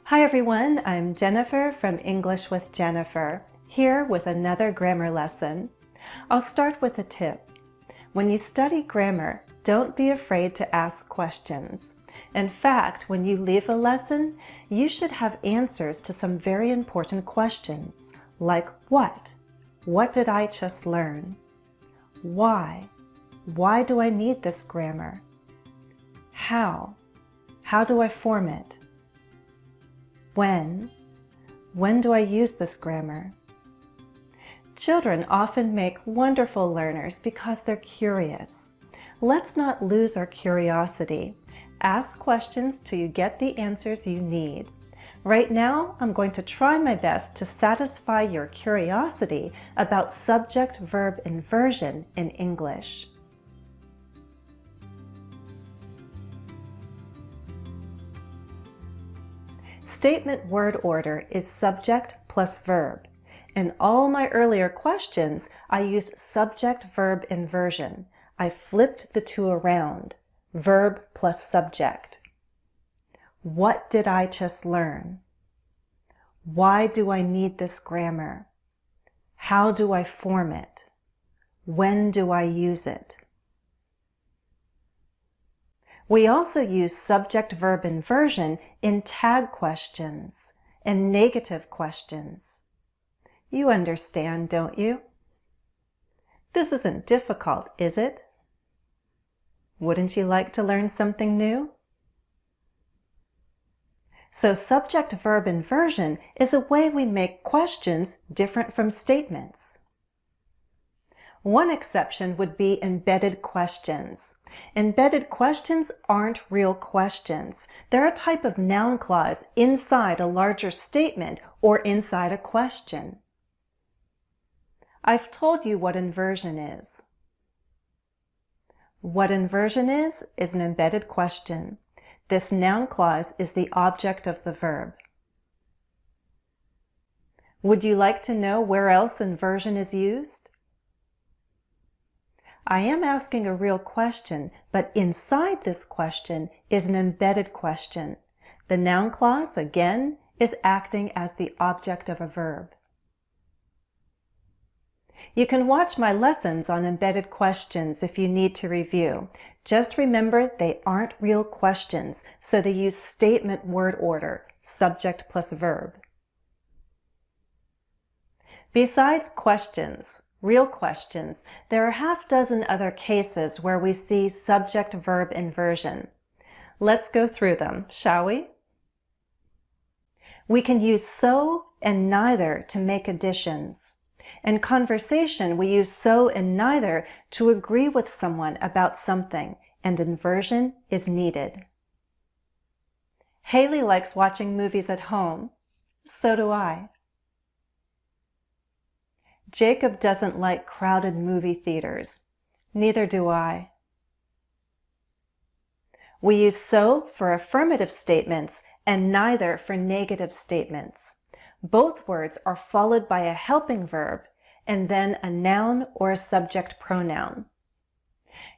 Hi everyone, I'm Jennifer from English with Jennifer, here with another grammar lesson. I'll start with a tip. When you study grammar, don't be afraid to ask questions. In fact, when you leave a lesson, you should have answers to some very important questions, like what? What did I just learn? Why? Why do I need this grammar? How? How do I form it? When? When do I use this grammar? Children often make wonderful learners because they're curious. Let's not lose our curiosity. Ask questions till you get the answers you need. Right now, I'm going to try my best to satisfy your curiosity about subject-verb inversion in English. Statement word order is subject plus verb. In all my earlier questions, I used subject-verb inversion. I flipped the two around, verb plus subject. What did I just learn? Why do I need this grammar? How do I form it? When do I use it? We also use subject-verb inversion in tag questions and negative questions. You understand, don't you? This isn't difficult, is it? Wouldn't you like to learn something new? So subject-verb inversion is a way we make questions different from statements. One exception would be embedded questions. Embedded questions aren't real questions. They're a type of noun clause inside a larger statement or inside a question. I've told you what inversion is. What inversion is an embedded question. This noun clause is the object of the verb. Would you like to know where else inversion is used? I am asking a real question, but inside this question is an embedded question. The noun clause, again, is acting as the object of a verb. You can watch my lessons on embedded questions if you need to review. Just remember they aren't real questions, so they use statement word order, subject plus verb. Besides questions, real questions, there are half dozen other cases where we see subject-verb inversion. Let's go through them, shall we? We can use so and neither to make additions. In conversation, we use so and neither to agree with someone about something, and inversion is needed. Haley likes watching movies at home. So do I. Jacob doesn't like crowded movie theaters. Neither do I. We use so for affirmative statements and neither for negative statements. Both words are followed by a helping verb and then a noun or a subject pronoun.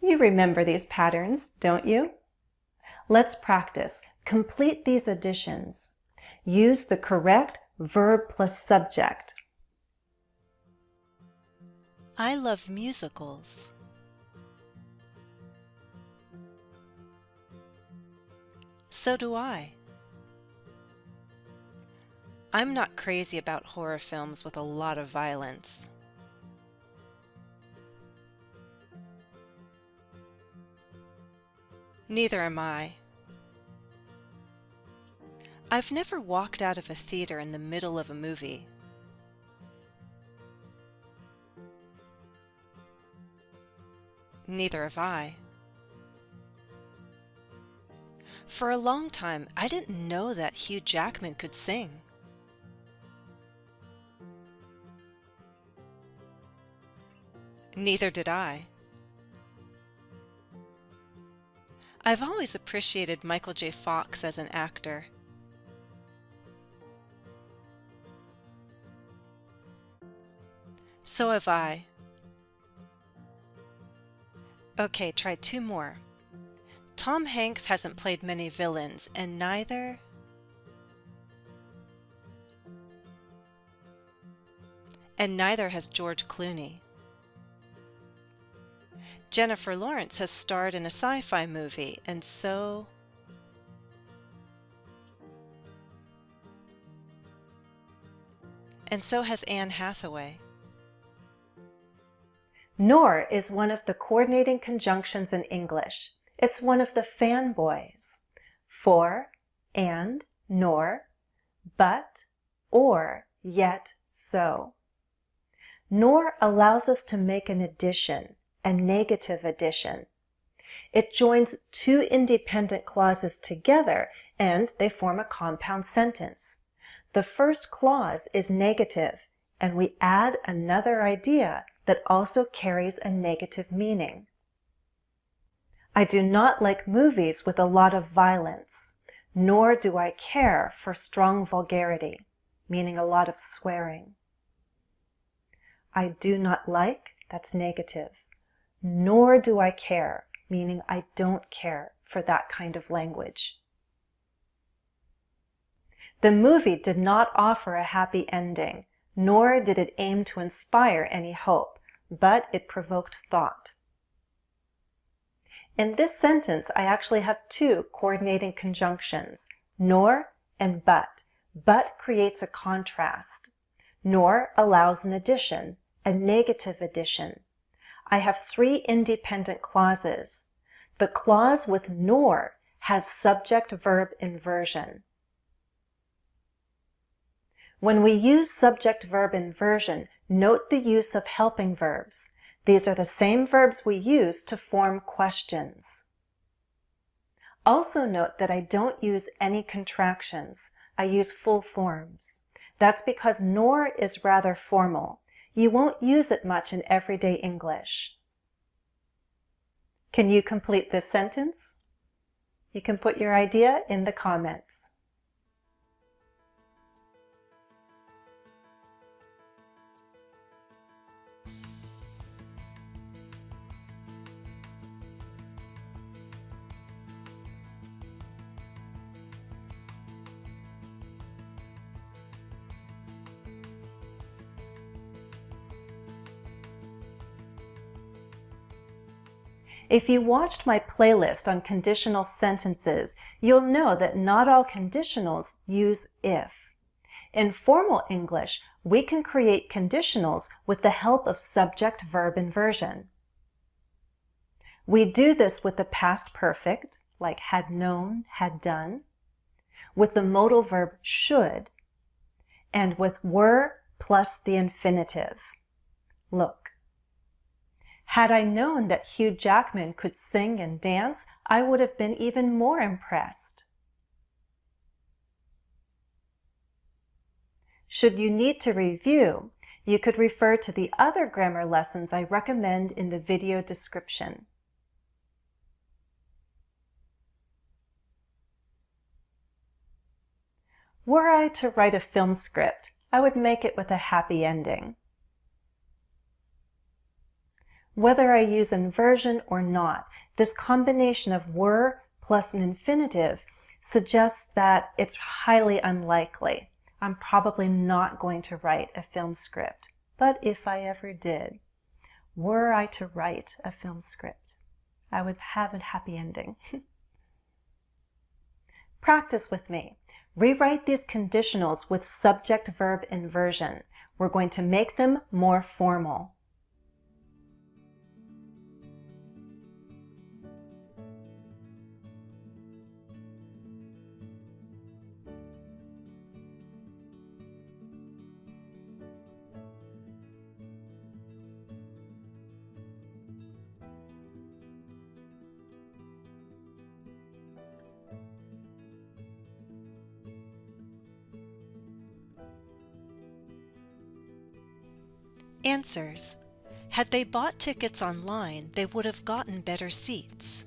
You remember these patterns, don't you? Let's practice. Complete these additions. Use the correct verb plus subject. I love musicals. So do I. I'm not crazy about horror films with a lot of violence. Neither am I. I've never walked out of a theater in the middle of a movie. Neither have I. For a long time, I didn't know that Hugh Jackman could sing. Neither did I. I've always appreciated Michael J. Fox as an actor. So have I. Okay, try two more. Tom Hanks hasn't played many villains, and neither... And neither has George Clooney. Jennifer Lawrence has starred in a sci-fi movie, and so has Anne Hathaway. Nor is one of the coordinating conjunctions in English. It's one of the fanboys. For, and, nor, but, or, yet, so. Nor allows us to make an addition, a negative addition. It joins two independent clauses together and they form a compound sentence. The first clause is negative and we add another idea that also carries a negative meaning. I do not like movies with a lot of violence, nor do I care for strong vulgarity, meaning a lot of swearing. I do not like, that's negative, nor do I care, meaning I don't care for that kind of language. The movie did not offer a happy ending, nor did it aim to inspire any hope, but it provoked thought. In this sentence, I actually have two coordinating conjunctions, nor and but. But creates a contrast. Nor allows an addition, a negative addition. I have three independent clauses. The clause with nor has subject-verb inversion. When we use subject-verb inversion, note the use of helping verbs. These are the same verbs we use to form questions. Also note that I don't use any contractions. I use full forms. That's because nor is rather formal. You won't use it much in everyday English. Can you complete this sentence? You can put your idea in the comments. If you watched my playlist on conditional sentences, you'll know that not all conditionals use if. In formal English, we can create conditionals with the help of subject-verb inversion. We do this with the past perfect, like had known, had done, with the modal verb should, and with were plus the infinitive. Look. Had I known that Hugh Jackman could sing and dance, I would have been even more impressed. Should you need to review, you could refer to the other grammar lessons I recommend in the video description. Were I to write a film script, I would make it with a happy ending. Whether I use inversion or not, this combination of were plus an infinitive suggests that it's highly unlikely. I'm probably not going to write a film script. But if I ever did, were I to write a film script, I would have a happy ending. Practice with me. Rewrite these conditionals with subject-verb inversion. We're going to make them more formal. Answers. Had they bought tickets online, they would have gotten better seats.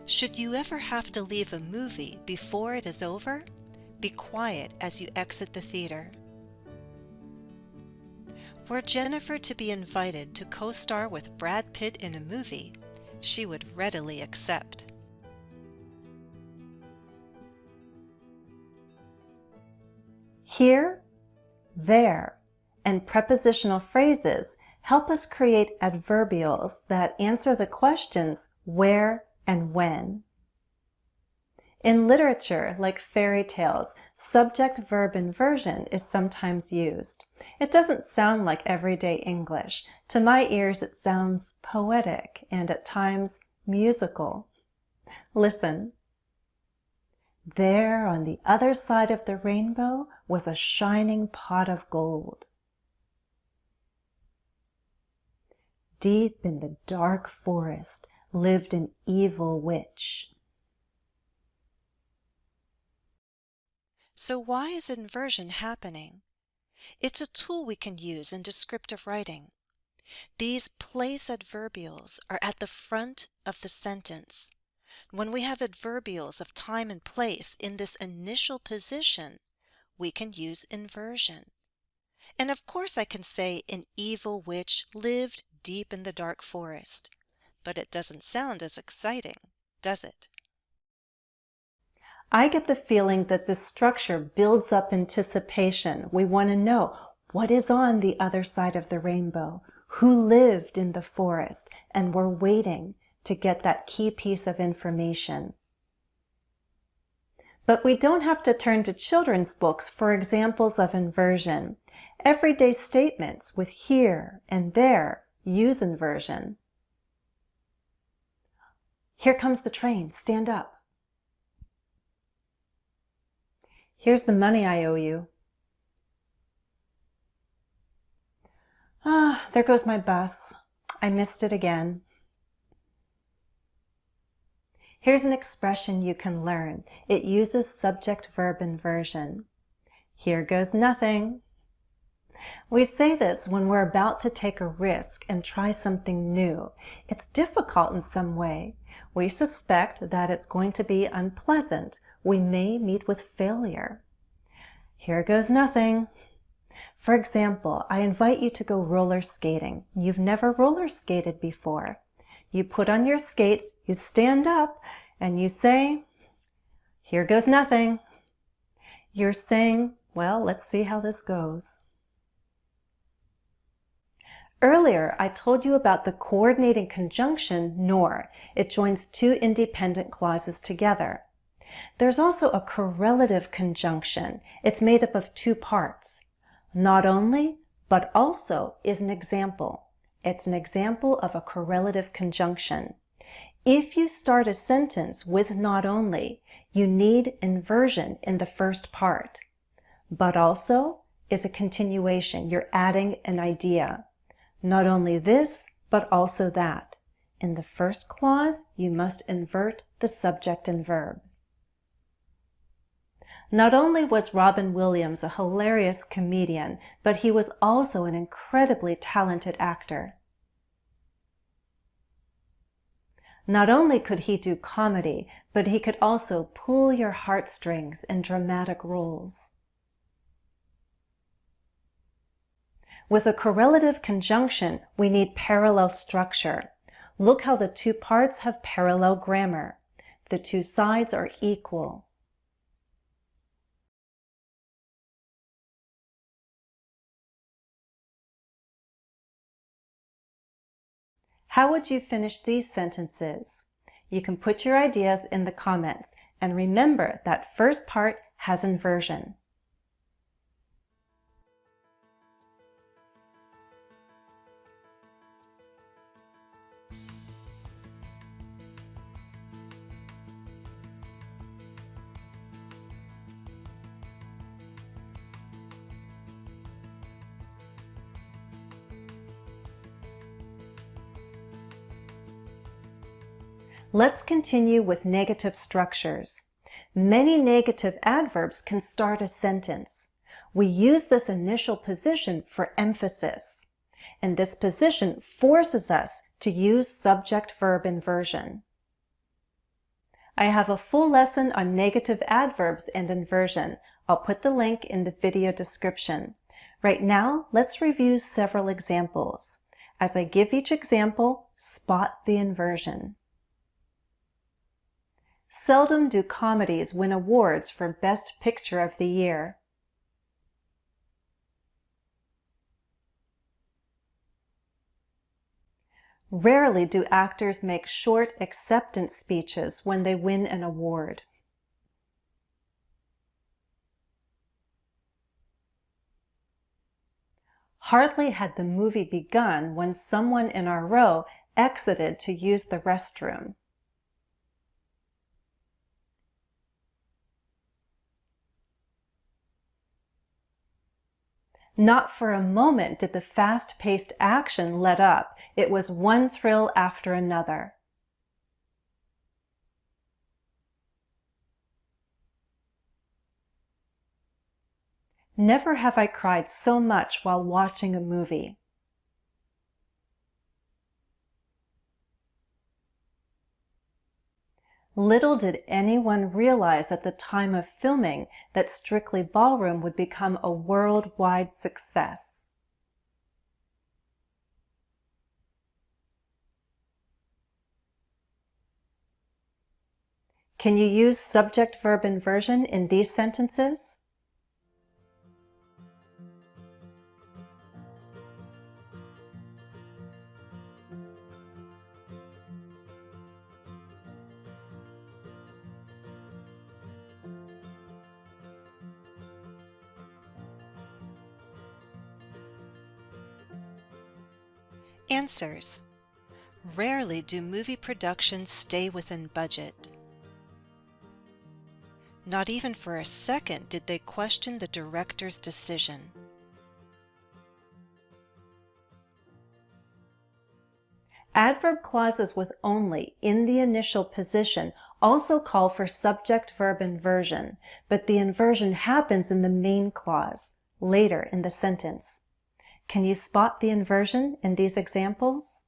Should you ever have to leave a movie before it is over, be quiet as you exit the theater. Were Jennifer to be invited to co-star with Brad Pitt in a movie, she would readily accept. Here, there, and prepositional phrases help us create adverbials that answer the questions where and when. In literature, like fairy tales, subject-verb inversion is sometimes used. It doesn't sound like everyday English. To my ears, it sounds poetic and at times musical. Listen. There on the other side of the rainbow was a shining pot of gold. Deep in the dark forest lived an evil witch. So why is inversion happening? It's a tool we can use in descriptive writing. These place adverbials are at the front of the sentence. When we have adverbials of time and place in this initial position, we can use inversion. And of course I can say an evil witch lived deep in the dark forest, but it doesn't sound as exciting, does it? I get the feeling that this structure builds up anticipation. We want to know what is on the other side of the rainbow, who lived in the forest, and we're waiting to get that key piece of information. But we don't have to turn to children's books for examples of inversion. Everyday statements with here and there use inversion. Here comes the train, stand up. Here's the money I owe you. Ah, there goes my bus. I missed it again. Here's an expression you can learn. It uses subject-verb inversion. Here goes nothing. We say this when we're about to take a risk and try something new. It's difficult in some way. We suspect that it's going to be unpleasant. We may meet with failure. Here goes nothing. For example, I invite you to go roller skating. You've never roller skated before. You put on your skates, you stand up, and you say, here goes nothing. You're saying, well, let's see how this goes. Earlier, I told you about the coordinating conjunction nor. It joins two independent clauses together. There's also a correlative conjunction. It's made up of two parts. Not only, but also is an example. It's an example of a correlative conjunction. If you start a sentence with not only, you need inversion in the first part. But also is a continuation. You're adding an idea. Not only this, but also that. In the first clause, you must invert the subject and verb. Not only was Robin Williams a hilarious comedian, but he was also an incredibly talented actor. Not only could he do comedy, but he could also pull your heartstrings in dramatic roles. With a correlative conjunction, we need parallel structure. Look how the two parts have parallel grammar. The two sides are equal. How would you finish these sentences? You can put your ideas in the comments, and remember that first part has inversion. Let's continue with negative structures. Many negative adverbs can start a sentence. We use this initial position for emphasis, and this position forces us to use subject-verb inversion. I have a full lesson on negative adverbs and inversion. I'll put the link in the video description. Right now, let's review several examples. As I give each example, spot the inversion. Seldom do comedies win awards for Best Picture of the Year. Rarely do actors make short acceptance speeches when they win an award. Hardly had the movie begun when someone in our row exited to use the restroom. Not for a moment did the fast-paced action let up. It was one thrill after another. Never have I cried so much while watching a movie. Little did anyone realize at the time of filming that Strictly Ballroom would become a worldwide success. Can you use subject-verb inversion in these sentences? Answers. Rarely do movie productions stay within budget. Not even for a second did they question the director's decision. Adverb clauses with only in the initial position also call for subject-verb inversion, but the inversion happens in the main clause, later in the sentence. Can you spot the inversion in these examples?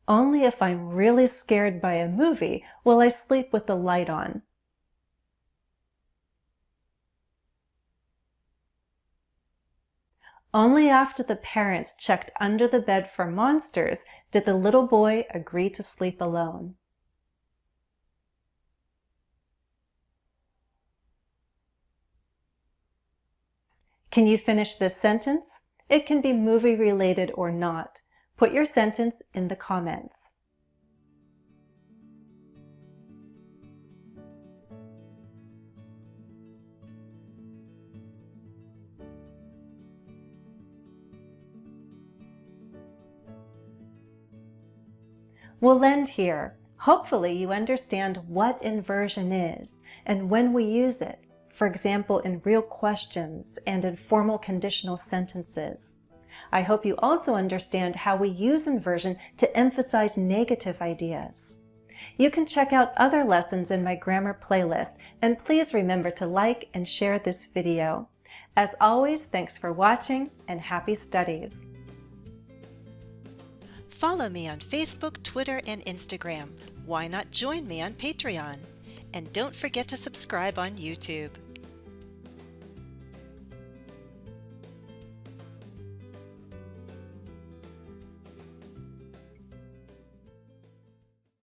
Only if I'm really scared by a movie will I sleep with the light on. Only after the parents checked under the bed for monsters did the little boy agree to sleep alone. Can you finish this sentence? It can be movie-related or not. Put your sentence in the comments. We'll end here. Hopefully you understand what inversion is and when we use it, for example in real questions and in formal conditional sentences. I hope you also understand how we use inversion to emphasize negative ideas. You can check out other lessons in my grammar playlist, and please remember to like and share this video. As always, thanks for watching and happy studies! Follow me on Facebook, Twitter, and Instagram. Why not join me on Patreon? And don't forget to subscribe on YouTube.